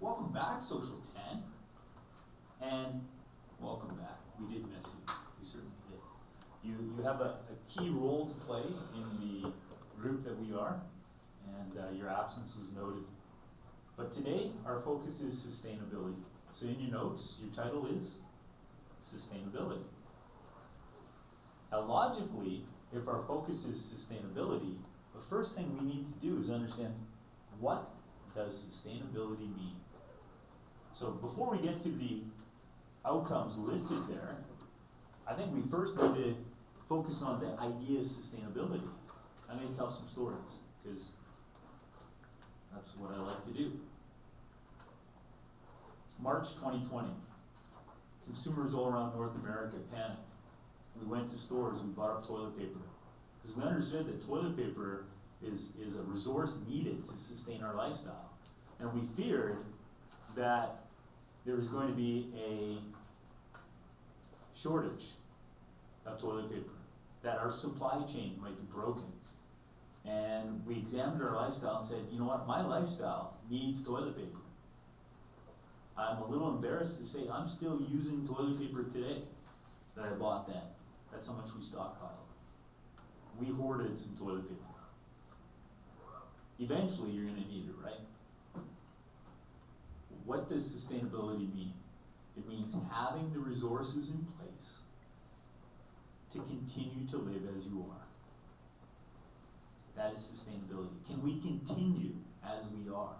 Welcome back, Social 10. And welcome back. We did miss you. We certainly did. You have a key role to play in the group that we are, and your absence was noted. But today, our focus is sustainability. So in your notes, your title is Sustainability. Now logically, if our focus is sustainability, the first thing we need to do is understand, what does sustainability mean? So before we get to the outcomes listed there, I think we first need to focus on the idea of sustainability. I'm going to tell some stories, because that's what I like to do. March 2020, consumers all around North America panicked. We went to stores, we bought up toilet paper, because we understood that toilet paper is a resource needed to sustain our lifestyle. And we feared that there was going to be a shortage of toilet paper, that our supply chain might be broken. And we examined our lifestyle and said, you know what, my lifestyle needs toilet paper. I'm a little embarrassed to say I'm still using toilet paper today that I bought then. That's how much we stockpiled. We hoarded some toilet paper. Eventually you're going to need it, right? What does sustainability mean? It means having the resources in place to continue to live as you are. That is sustainability. Can we continue as we are?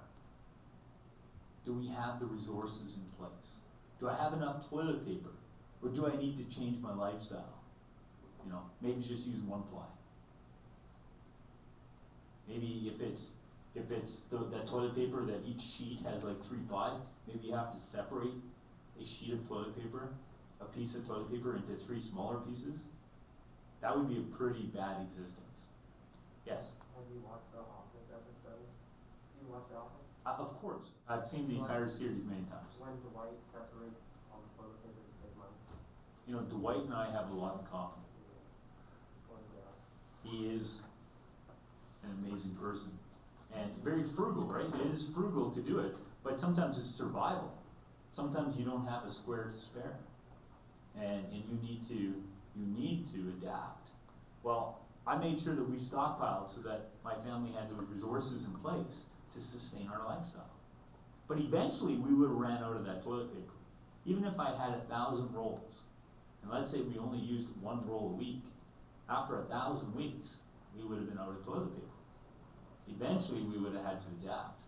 Do we have the resources in place? Do I have enough toilet paper? Or do I need to change my lifestyle? You know, maybe just use one ply. Maybe if it's that toilet paper that each sheet has like 3 plies, maybe you have to separate a sheet of toilet paper, a piece of toilet paper, into 3 smaller pieces. That would be a pretty bad existence. Yes? Have you watched the Office episode? Do you watch the Office? Of course. I've seen the entire series many times. When Dwight separates all the toilet paper to save money. You know, Dwight and I have a lot in common. He is an amazing person. And very frugal, right? It is frugal to do it, but sometimes it's survival. Sometimes you don't have a square to spare. And you need to adapt. Well, I made sure that we stockpiled so that my family had the resources in place to sustain our lifestyle. But eventually we would have ran out of that toilet paper. Even if I had 1,000 rolls, and let's say we only used 1 roll a week, after 1,000 weeks, we would have been out of toilet paper. Eventually we would have had to adapt.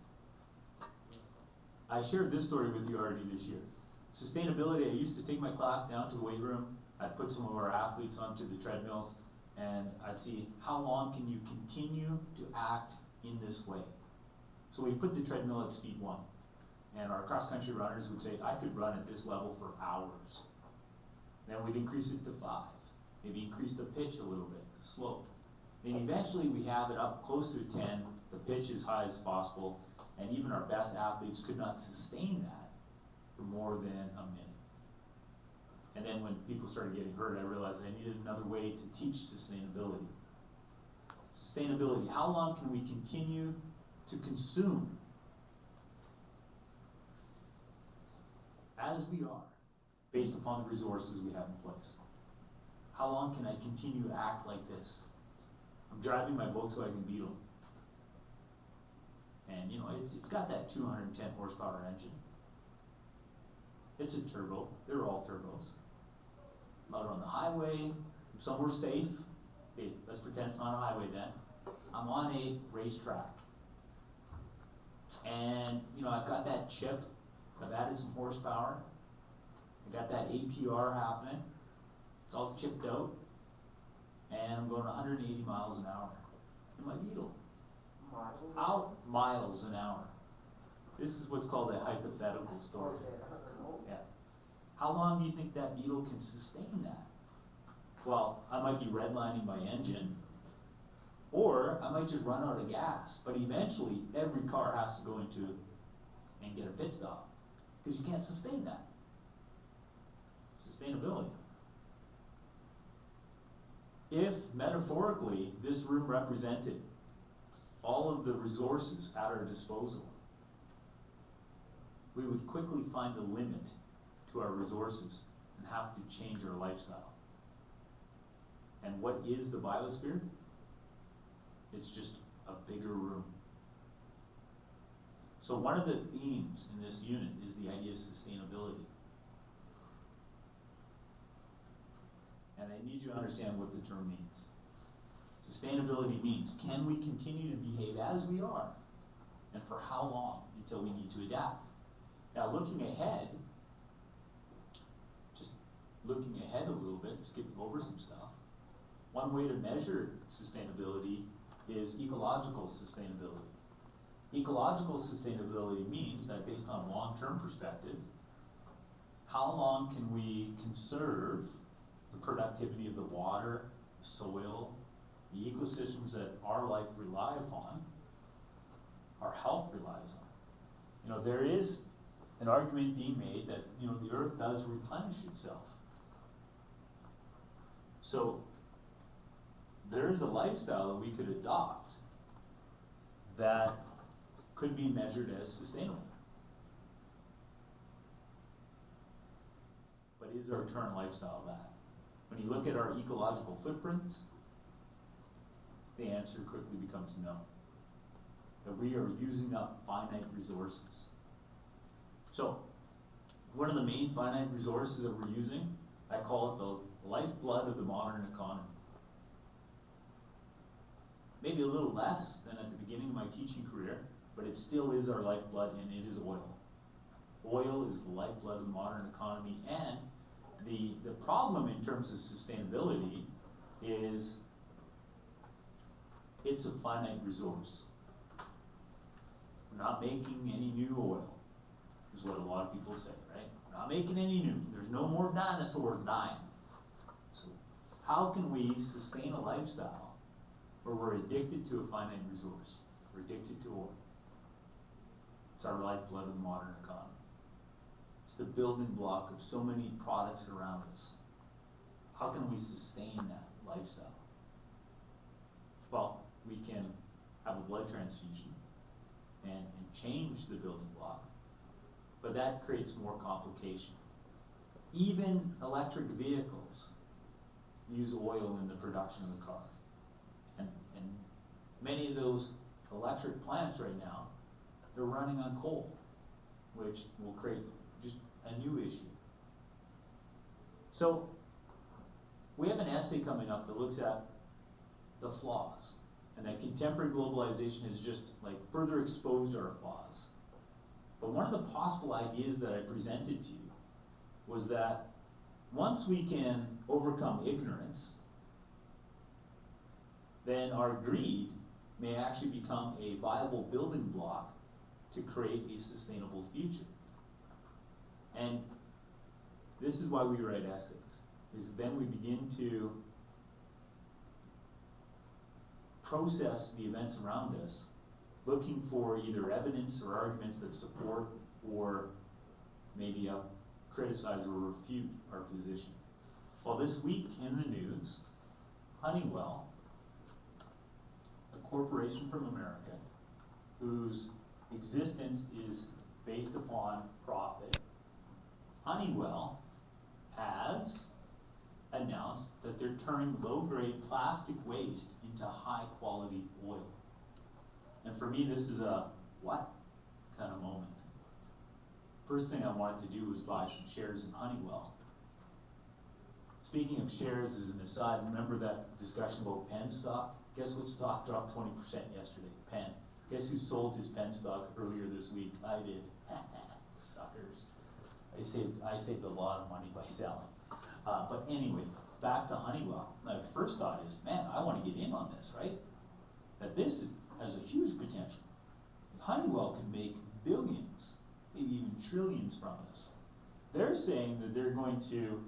I shared this story with you already this year. Sustainability, I used to take my class down to the weight room. I'd put some of our athletes onto the treadmills, and I'd see how long can you continue to act in this way. So we put the treadmill at speed 1, and our cross-country runners would say, I could run at this level for hours. Then we'd increase it to 5, maybe increase the pitch a little bit, the slope. And eventually we have it up close to 10, the pitch as high as possible, and even our best athletes could not sustain that for more than a minute. And then when people started getting hurt, I realized that I needed another way to teach sustainability. Sustainability, how long can we continue to consume as we are, based upon the resources we have in place? How long can I continue to act like this? I'm driving my Volkswagen Beetle, and you know, it's got that 210 horsepower engine. It's a turbo. They're all turbos. I'm out on the highway. I'm somewhere safe. Okay, let's pretend it's not a highway then. I'm on a racetrack, and you know, I've got that chip. I've added some horsepower. I got that APR happening. It's all chipped out. And I'm going 180 miles an hour in my Beetle. Miles an hour. This is what's called a hypothetical story. Yeah. How long do you think that Beetle can sustain that? Well, I might be redlining my engine, or I might just run out of gas. But eventually, every car has to go into and get a pit stop, because you can't sustain that. Sustainability. If, metaphorically, this room represented all of the resources at our disposal, we would quickly find the limit to our resources and have to change our lifestyle. And what is the biosphere? It's just a bigger room. So one of the themes in this unit is the idea of sustainability. And I need you to understand what the term means. Sustainability means, can we continue to behave as we are? And for how long until we need to adapt? Now looking ahead, just looking ahead a little bit, skipping over some stuff, one way to measure sustainability is ecological sustainability. Ecological sustainability means that based on long-term perspective, how long can we conserve the productivity of the water, the soil, the ecosystems that our life rely upon, our health relies on. You know, there is an argument being made that, you know, the earth does replenish itself. So there is a lifestyle that we could adopt that could be measured as sustainable. But is our current lifestyle that? When you look at our ecological footprints, the answer quickly becomes no. That we are using up finite resources. So, what are the main finite resources that we're using? I call it the lifeblood of the modern economy. Maybe a little less than at the beginning of my teaching career, but it still is our lifeblood, and it is oil. Oil is the lifeblood of the modern economy, and the problem in terms of sustainability is it's a finite resource. We're not making any new oil, is what a lot of people say, right? We're not making any new. There's no more dinosaurs dying. So how can we sustain a lifestyle where we're addicted to a finite resource? We're addicted to oil. It's our lifeblood of the modern economy. It's the building block of so many products around us. How can we sustain that lifestyle? Well, we can have a blood transfusion and change the building block, but that creates more complication. Even electric vehicles use oil in the production of the car. And many of those electric plants right now, they're running on coal, which will create just a new issue. So we have an essay coming up that looks at the flaws, and that contemporary globalization has just like further exposed our flaws. But one of the possible ideas that I presented to you was that once we can overcome ignorance, then our greed may actually become a viable building block to create a sustainable future. And this is why we write essays, is then we begin to process the events around us, looking for either evidence or arguments that support or maybe criticize or refute our position. Well, this week in the news, Honeywell, a corporation from America, whose existence is based upon profit, Honeywell has announced that they're turning low-grade plastic waste into high-quality oil. And for me, this is a what kind of moment. First thing I wanted to do was buy some shares in Honeywell. Speaking of shares as an aside, remember that discussion about Penn stock? Guess what stock dropped 20% yesterday? Penn. Guess who sold his Penn stock earlier this week? I did. Suckers. I saved a lot of money by selling. But anyway, back to Honeywell. My first thought is, man, I want to get in on this, right? That this has a huge potential. Honeywell can make billions, maybe even trillions from this. They're saying that they're going to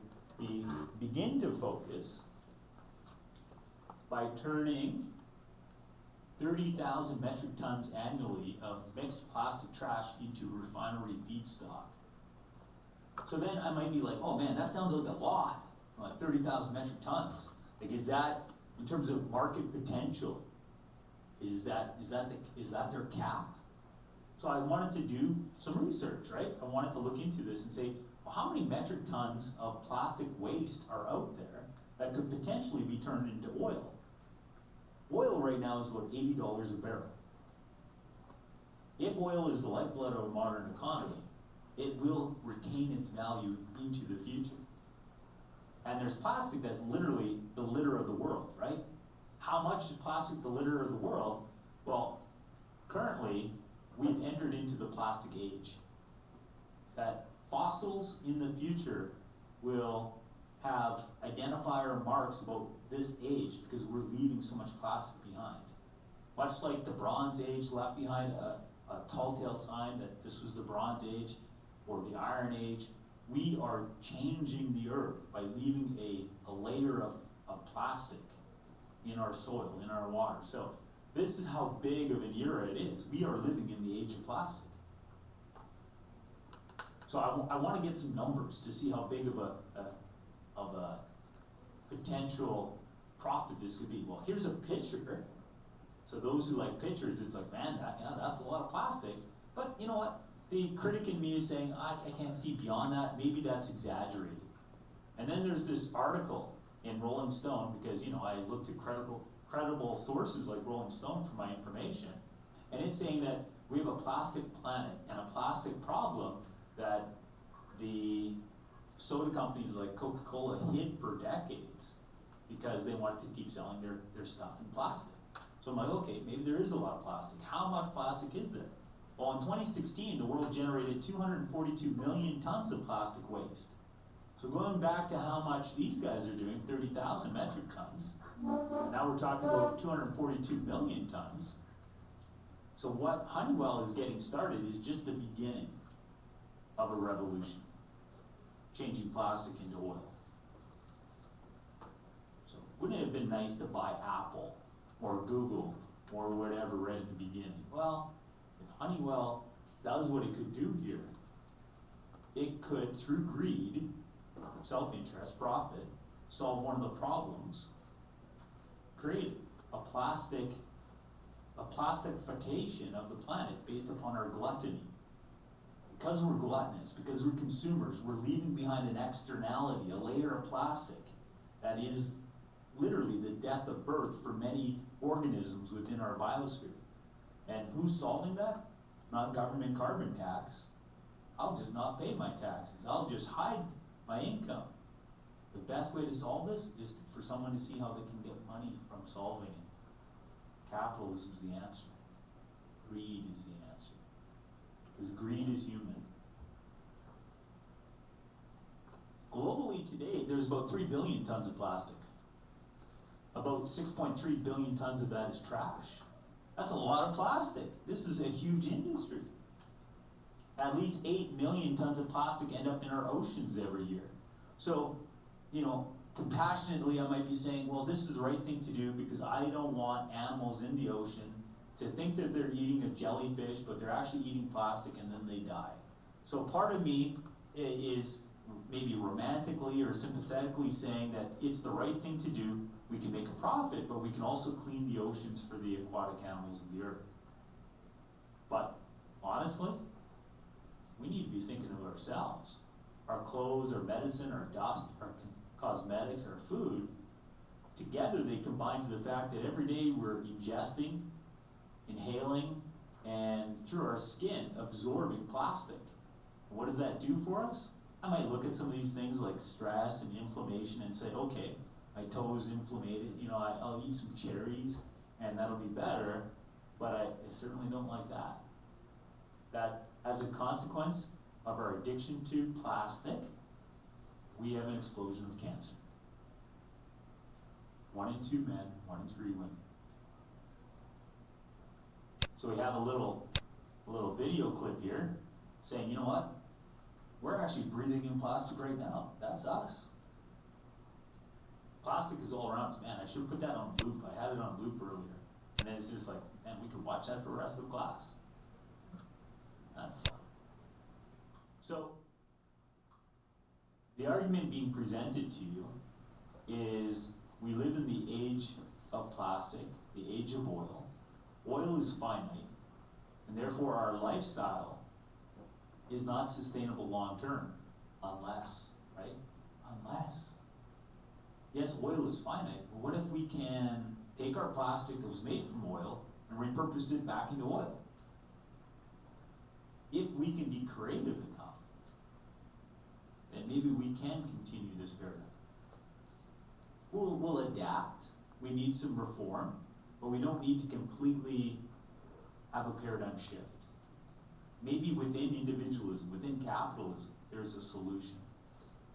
begin to focus by turning 30,000 metric tons annually of mixed plastic trash into refinery feedstock. So then I might be like, oh man, that sounds like a lot, like 30,000 metric tons. Like, is that, in terms of market potential, is that their cap? So I wanted to do some research, right? I wanted to look into this and say, well, how many metric tons of plastic waste are out there that could potentially be turned into oil? Oil right now is about $80 a barrel. If oil is the lifeblood of a modern economy, it will retain its value into the future. And there's plastic that's literally the litter of the world, right? How much is plastic the litter of the world? Well, currently, we've entered into the plastic age. That fossils in the future will have identifier marks about this age because we're leaving so much plastic behind. Much like the Bronze Age left behind a tall tale sign that this was the Bronze Age or the Iron Age, we are changing the earth by leaving a layer of plastic in our soil, in our water. So this is how big of an era it is. We are living in the age of plastic. So I want to get some numbers to see how big of a potential profit this could be. Well, here's a picture. So those who like pictures, it's like, man, that's a lot of plastic. But you know what? The critic in me is saying, I can't see beyond that. Maybe that's exaggerated. And then there's this article in Rolling Stone, because I looked at credible sources like Rolling Stone for my information, and it's saying that we have a plastic planet and a plastic problem that the soda companies like Coca-Cola hid for decades because they wanted to keep selling their stuff in plastic. So I'm like, okay, maybe there is a lot of plastic. How much plastic is there? Well, in 2016, the world generated 242 million tons of plastic waste. So going back to how much these guys are doing, 30,000 metric tons, now we're talking about 242 million tons. So what Honeywell is getting started is just the beginning of a revolution, changing plastic into oil. So wouldn't it have been nice to buy Apple or Google or whatever right at the beginning? Well, if Honeywell does what it could do here, it could, through greed, self-interest, profit, solve one of the problems, create a plastification of the planet based upon our gluttony. Because we're gluttonous, because we're consumers, we're leaving behind an externality, a layer of plastic that is literally the death of birth for many organisms within our biosphere. And who's solving that? Not government carbon tax. I'll just not pay my taxes. I'll just hide my income. The best way to solve this is for someone to see how they can get money from solving it. Capitalism is the answer. Greed is the answer. Because greed is human. Globally today, there's about 3 billion tons of plastic. About 6.3 billion tons of that is trash. That's a lot of plastic. This is a huge industry. At least 8 million tons of plastic end up in our oceans every year. So, compassionately I might be saying, well, this is the right thing to do because I don't want animals in the ocean to think that they're eating a jellyfish, but they're actually eating plastic and then they die. So part of me is maybe romantically or sympathetically saying that it's the right thing to do. We can make a profit, but we can also clean the oceans for the aquatic animals of the earth. But honestly, we need to be thinking of ourselves. Our clothes, our medicine, our dust, our cosmetics, our food, together they combine to the fact that every day we're ingesting, inhaling, and through our skin absorbing plastic. And what does that do for us? I might look at some of these things like stress and inflammation and say, okay, my toe's inflamed, I'll eat some cherries and that'll be better, but I certainly don't like that. That as a consequence of our addiction to plastic, we have an explosion of cancer. 1 in 2 men, 1 in 3 women. So we have a little video clip here saying, you know what? We're actually breathing in plastic right now. That's us. Plastic is all around us. Man, I should have put that on loop. I had it on loop earlier. And then it's just like, man, we could watch that for the rest of the class. That's fun. So, the argument being presented to you is we live in the age of plastic, the age of oil. Oil is finite. And therefore our lifestyle is not sustainable long-term, unless, right? Unless. Yes, oil is finite, but what if we can take our plastic that was made from oil and repurpose it back into oil? If we can be creative enough, then maybe we can continue this paradigm. We'll adapt. We need some reform, but we don't need to completely have a paradigm shift. Maybe within individualism, within capitalism, there's a solution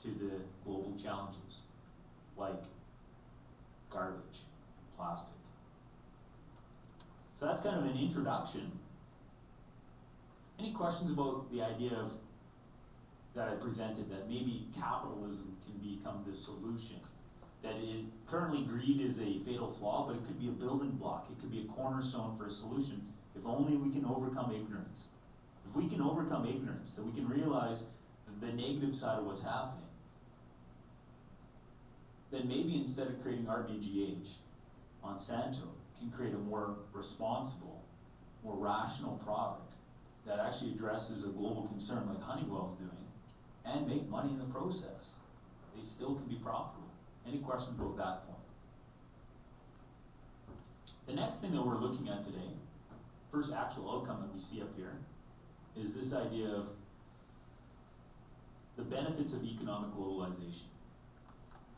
to the global challenges, like garbage, plastic. So that's kind of an introduction. Any questions about the idea of that I presented, that maybe capitalism can become the solution? That currently greed is a fatal flaw, but it could be a building block. It could be a cornerstone for a solution if only we can overcome ignorance. If we can overcome ignorance, then we can realize the negative side of what's happening. Then maybe instead of creating RBGH, Monsanto can create a more responsible, more rational product that actually addresses a global concern like Honeywell's doing, and make money in the process. They still can be profitable. Any questions about that point? The next thing that we're looking at today, first actual outcome that we see up here, is this idea of the benefits of economic globalization.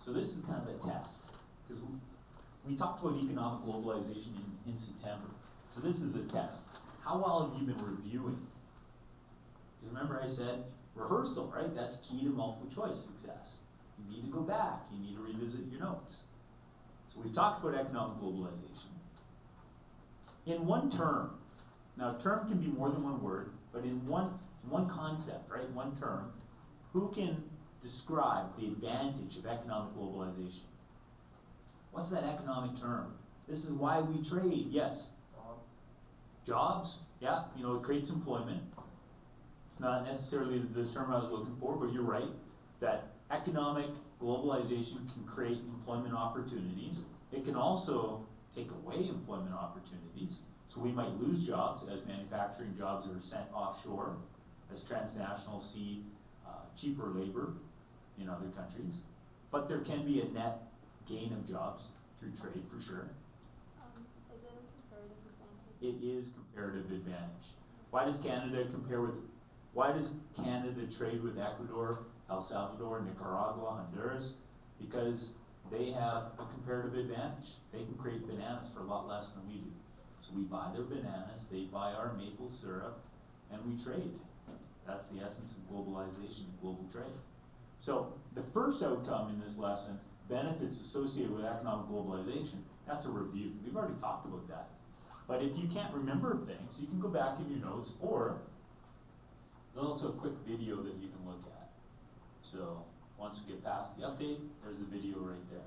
So this is kind of a test, because we talked about economic globalization in September. So this is a test. How well have you been reviewing? Because remember I said, rehearsal, right? That's key to multiple choice success. You need to go back, you need to revisit your notes. So we've talked about economic globalization. In one term, now a term can be more than one word, but in one concept, right, one term, who can describe the advantage of economic globalization? What's that economic term? This is why we trade, yes. Jobs, yeah, you know, it creates employment. It's not necessarily the term I was looking for, but you're right, that economic globalization can create employment opportunities. It can also take away employment opportunities. So we might lose jobs as manufacturing jobs are sent offshore, as transnationals see cheaper labor in other countries. But there can be a net gain of jobs through trade for sure. Is it a comparative advantage? It is comparative advantage. Why does Canada trade with Ecuador, El Salvador, Nicaragua, Honduras? Because they have a comparative advantage. They can create bananas for a lot less than we do. So we buy their bananas, they buy our maple syrup, and we trade. That's the essence of globalization and global trade. So the first outcome in this lesson, benefits associated with economic globalization, that's a review. We've already talked about that. But if you can't remember things, you can go back in your notes, or there's also a quick video that you can look at. So once we get past the update, there's a video right there.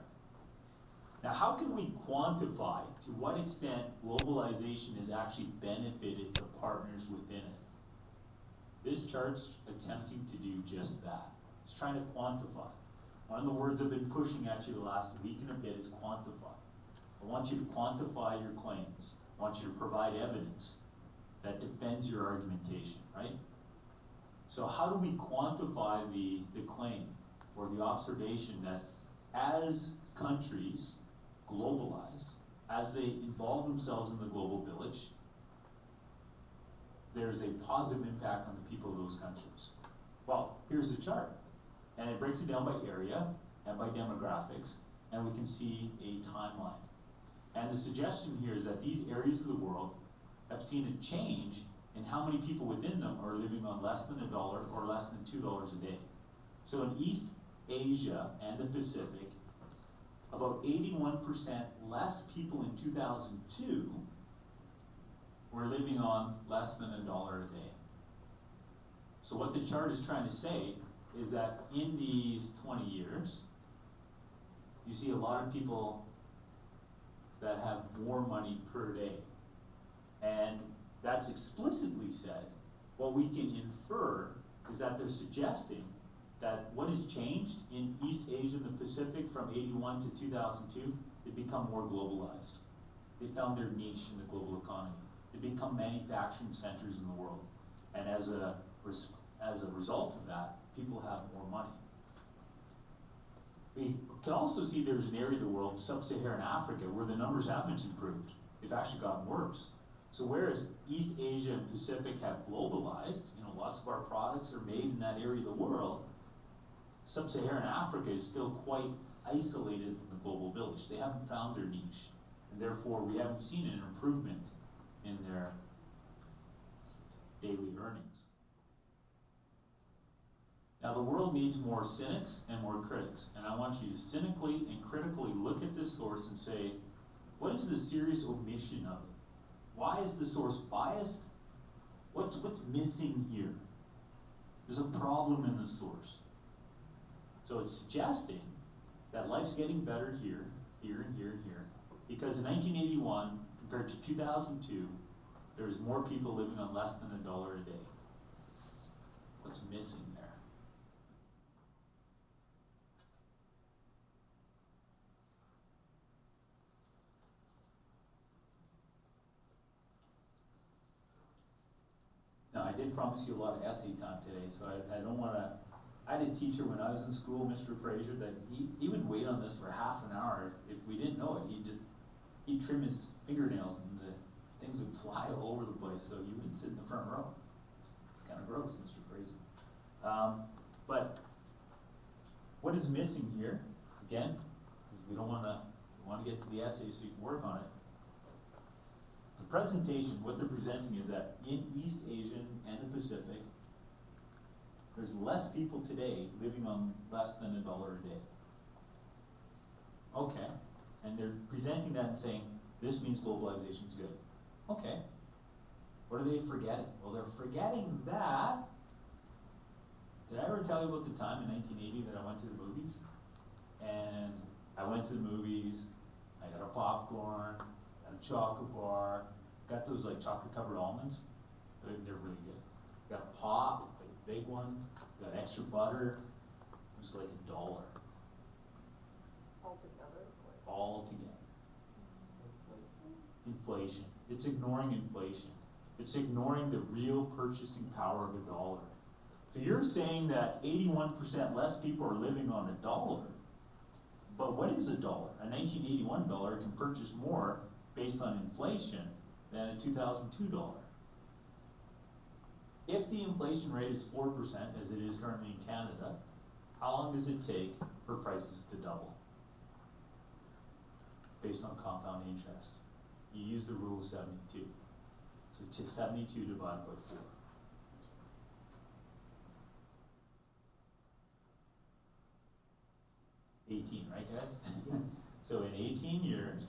Now, how can we quantify to what extent globalization has actually benefited the partners within it? This chart's attempting to do just that. It's trying to quantify. One of the words I've been pushing at you the last week and a bit is quantify. I want you to quantify your claims. I want you to provide evidence that defends your argumentation, right? So how do we quantify the claim or the observation that as countries globalize, as they involve themselves in the global village, there's a positive impact on the people of those countries? Well, here's the chart. And it breaks it down by area and by demographics, and we can see a timeline. And the suggestion here is that these areas of the world have seen a change in how many people within them are living on less than $1 or less than $2 a day. So in East Asia and the Pacific, about 81% less people in 2002 were living on less than $1 a day. So what the chart is trying to say is that in these 20 years, you see a lot of people that have more money per day. And that's explicitly said. What we can infer is that they're suggesting that what has changed in East Asia and the Pacific from 81 to 2002, they've become more globalized. They found their niche in the global economy. They become manufacturing centers in the world. And as a result of that, people have more money. We can also see there's an area of the world, sub-Saharan Africa, where the numbers haven't improved. They've actually gotten worse. So whereas East Asia and Pacific have globalized, lots of our products are made in that area of the world, sub-Saharan Africa is still quite isolated from the global village. They haven't found their niche, and therefore we haven't seen an improvement in their daily earnings. Now the world needs more cynics and more critics, and I want you to cynically and critically look at this source and say, what is the serious omission of it? Why is the source biased? What's missing here? There's a problem in the source. So it's suggesting that life's getting better here, here, and here, and here, because in 1981, compared to 2002, there's more people living on less than $1 a day. What's missing there? Now, I did promise you a lot of essay time today, so I don't want to. I had a teacher when I was in school, Mr. Fraser, that he would wait on this for half an hour. If we didn't know it, he'd trim his fingernails and the things would fly all over the place, so you wouldn't sit in the front row. It's kind of gross, Mr. Fraser. But what is missing here, again, because we want to get to the essay so you can work on it. The presentation, what they're presenting is that in East Asian and the Pacific, there's less people today living on less than $1 a day. Okay, and they're presenting that and saying, this means globalization is good. Okay, what are they forgetting? Well, they're forgetting that. Did I ever tell you about the time in 1980 that I went to the movies? And I went to the movies, I got a popcorn, got a chocolate bar, got those like chocolate covered almonds. They're really good. Got a pop, like a big one, got extra butter. It was like $1. Altogether? All together. Inflation. It's ignoring inflation. It's ignoring the real purchasing power of $1. So you're saying that 81% less people are living on $1. But what is $1? A 1981 dollar can purchase more based on inflation than a 2002 dollar. If the inflation rate is 4%, as it is currently in Canada, how long does it take for prices to double? Based on compound interest. You use the rule of 72. So 72 divided by 4. 18, right guys? So in 18 years,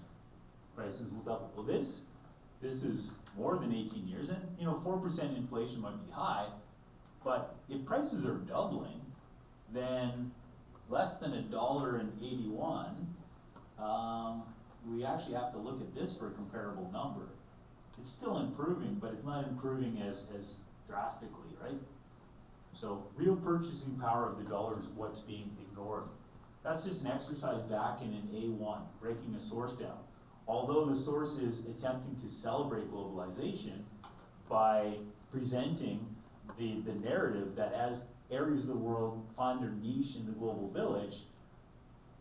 prices will double. Well, this is more than 18 years, and 4% inflation might be high, but if prices are doubling, then less than $1.81, we actually have to look at this for a comparable number. It's still improving, but it's not improving as drastically, right? So real purchasing power of the dollar is what's being ignored. That's just an exercise back in an A1, breaking a source down. Although the source is attempting to celebrate globalization by presenting the narrative that as areas of the world find their niche in the global village,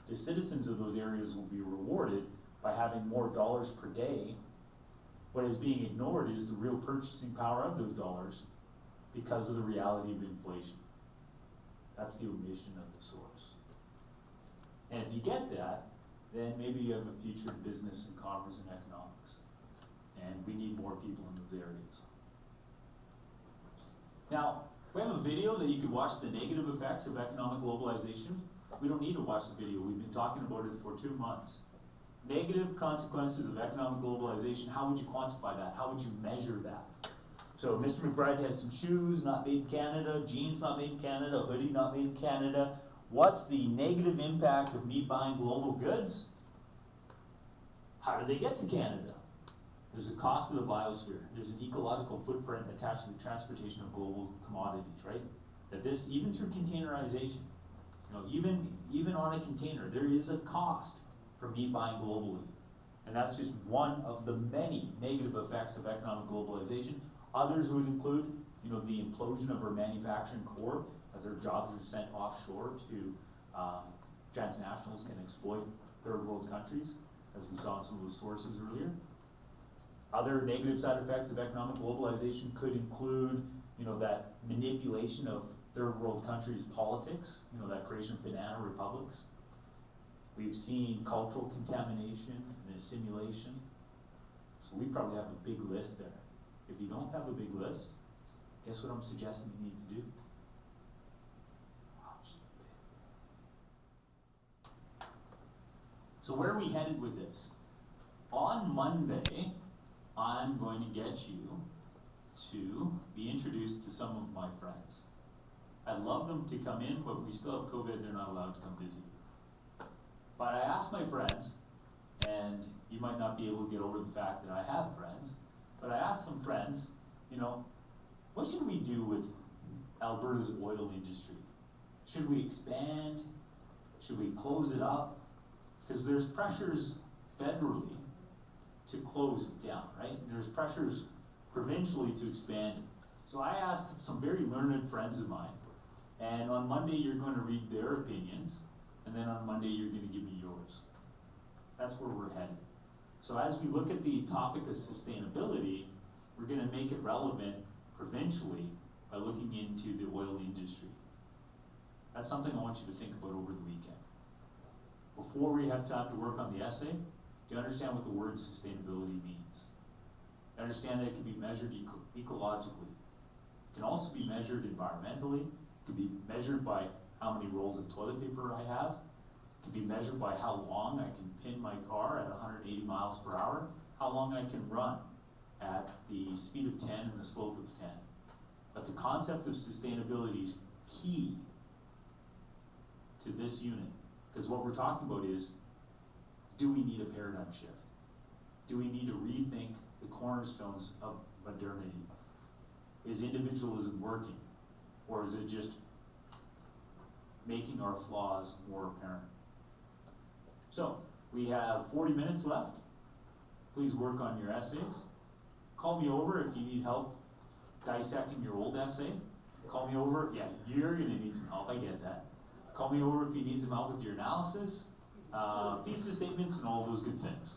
the citizens of those areas will be rewarded by having more dollars per day. What is being ignored is the real purchasing power of those dollars because of the reality of inflation. That's the omission of the source. And if you get that, then maybe you have a future in business and commerce and economics. And we need more people in those areas. Now, we have a video that you can watch the negative effects of economic globalization. We don't need to watch the video. We've been talking about it for 2 months. Negative consequences of economic globalization, how would you quantify that? How would you measure that? So Mr. McBride has some shoes not made in Canada, jeans not made in Canada, hoodie not made in Canada. What's the negative impact of me buying global goods? How do they get to Canada? There's a cost to the biosphere. There's an ecological footprint attached to the transportation of global commodities, right? That this, even through containerization, even on a container, there is a cost for me buying globally. And that's just one of the many negative effects of economic globalization. Others would include, the implosion of our manufacturing core as our jobs are sent offshore to transnationals can exploit third world countries, as we saw in some of those sources earlier. Other negative side effects of economic globalization could include, that manipulation of third world countries' politics, that creation of banana republics. We've seen cultural contamination and assimilation. So we probably have a big list there. If you don't have a big list, guess what I'm suggesting you need to do? So where are we headed with this? On Monday, I'm going to get you to be introduced to some of my friends. I'd love them to come in, but we still have COVID, they're not allowed to come visit you. But I asked my friends, and you might not be able to get over the fact that I have friends, but I asked some friends, what should we do with Alberta's oil industry? Should we expand? Should we close it up? Because there's pressures federally to close it down, right? There's pressures provincially to expand it. So I asked some very learned friends of mine, and on Monday you're going to read their opinions, and then on Monday you're going to give me yours. That's where we're headed. So as we look at the topic of sustainability, we're going to make it relevant provincially by looking into the oil industry. That's something I want you to think about over the weekend. Before we have time to work on the essay, do you understand what the word sustainability means? Understand that it can be measured ecologically. It can also be measured environmentally. It can be measured by how many rolls of toilet paper I have. It can be measured by how long I can pin my car at 180 miles per hour, how long I can run at the speed of 10 and the slope of 10. But the concept of sustainability is key to this unit, because what we're talking about is, do we need a paradigm shift? Do we need to rethink the cornerstones of modernity? Is individualism working, or is it just making our flaws more apparent? So, we have 40 minutes left. Please work on your essays. Call me over if you need help dissecting your old essay. Call me over, yeah, you're gonna need some help, I get that. Call me over if you need some help with your analysis, thesis statements, and all those good things.